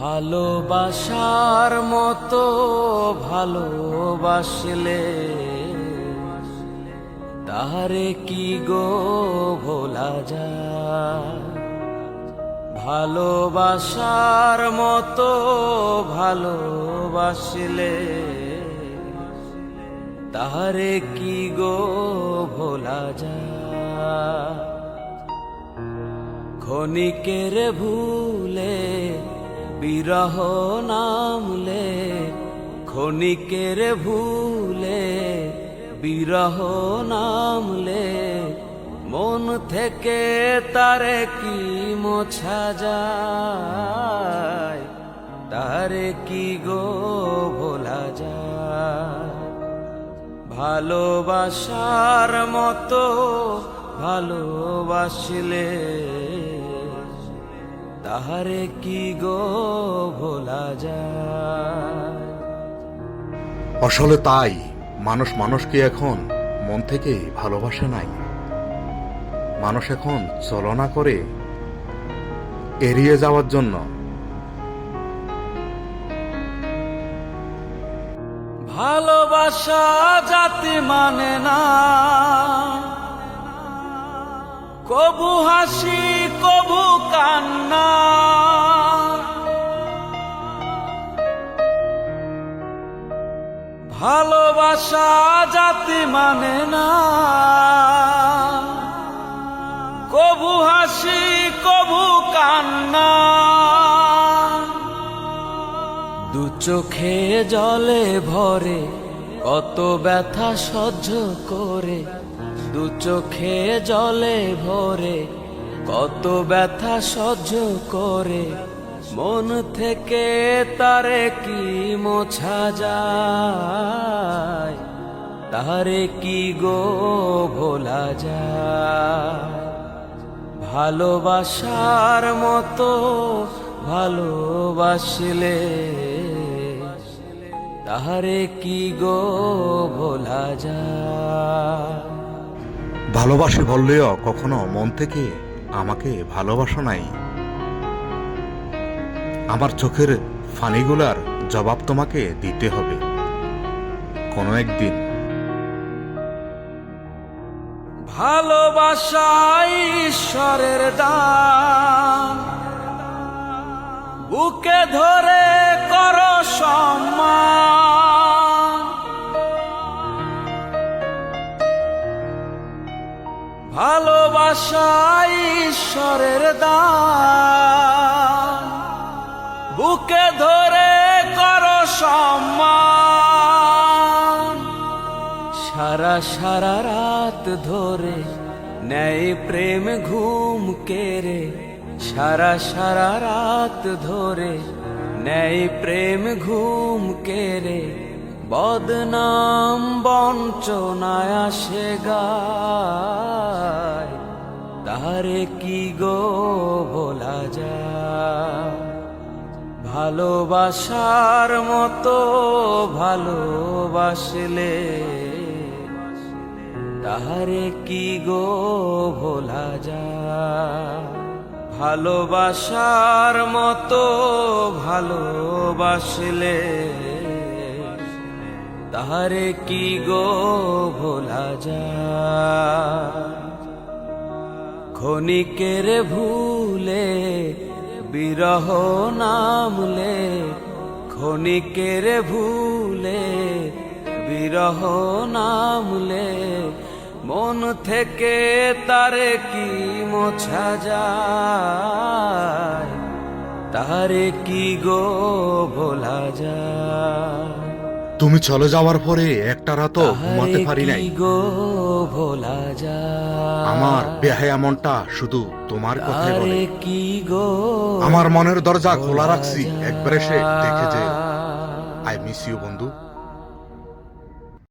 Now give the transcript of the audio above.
ভালোবাসার মতো ভালোবাসলে তারে কি গো ভোলা যায়। ভালোবাসার মতো ভালোবাসলে তারে কি গো ভোলা যায়। ক্ষণিকের ভুলে বিরহ নামলে, ক্ষণিকের ভুলে বিরহ নামলে, মন থেকে তারে কি মোছা যায়। তারে কি গো ভোলা যায়। ভালোবাসার মতো ভালোবাসলে তাহারে কি গো ভোলা যায়। আসলে তাই মানুষ মানুষকে এখন মন থেকে ভালোবাসে নাই। মানুষ এখন ছলনা করে এড়িয়ে যাওয়ার জন্য। ভালোবাসা জাতি মানে না, কবু হাসি কবু কান্না। ভালোবাসা জাতি মানে না, কবু হাসি কবু কান্না। দু চোখে জলে ভরে কত ব্যথা সহ্য করে, দু চোখে জলে ভরে কত ব্যথা সহ্য করে, মন থেকে তারে কি মোছা যায়। তারে কি গো ভোলা যায়। ভালোবাসার মতো ভালোবাসলে তাহারে কি গো ভোলা যায়। ভালোবাসি বললেও কখনো মন থেকে আমাকে ভালোবাসা নাই। আমার চোখের ফানিগুলার জবাব তোমাকে দিতে হবে কোনো একদিন। ভালোবাসা ঈশ্বরের দান, বুকে ধরে করো সম্মান। ভালোবাসা ঈশ্বরের দান, বুকে ধরে করো সম্মান। সারা সারা রাত ধরে নেয় প্রেম ঘুম কেড়ে, সারা সারা রাত ধরে নেয় প্রেম ঘুম কেড়ে, বদনাম বঞ্চনায় আসে গায়। তারে কি গো ভোলা যায়। ভালোবাসার মতো ভালোবাসলে তাহারে কি গো ভোলা যায়। ভালোবাসার মতো ভালোবাসলে তাহারে কি গো ভোলা যায়। ক্ষণিকের ভুলে বিরহ নামলে, ক্ষণিকের ভুলে বিরহ নামলে, মন থেকে তারে কি মোছা যায়। তারে কি গো ভোলা যায়। তুমি চলে যাওয়ার পরে একটা রাতও ঘুমাতে পারি নাই। গো ভোলা যায়। আমার বেহায়া মনটা শুধু তোমার কথাই বলে। কি গো আমার মনের দরজা খোলা রাখছি, একবার এসে দেখে যে। আই মিস ইউ বন্ধু।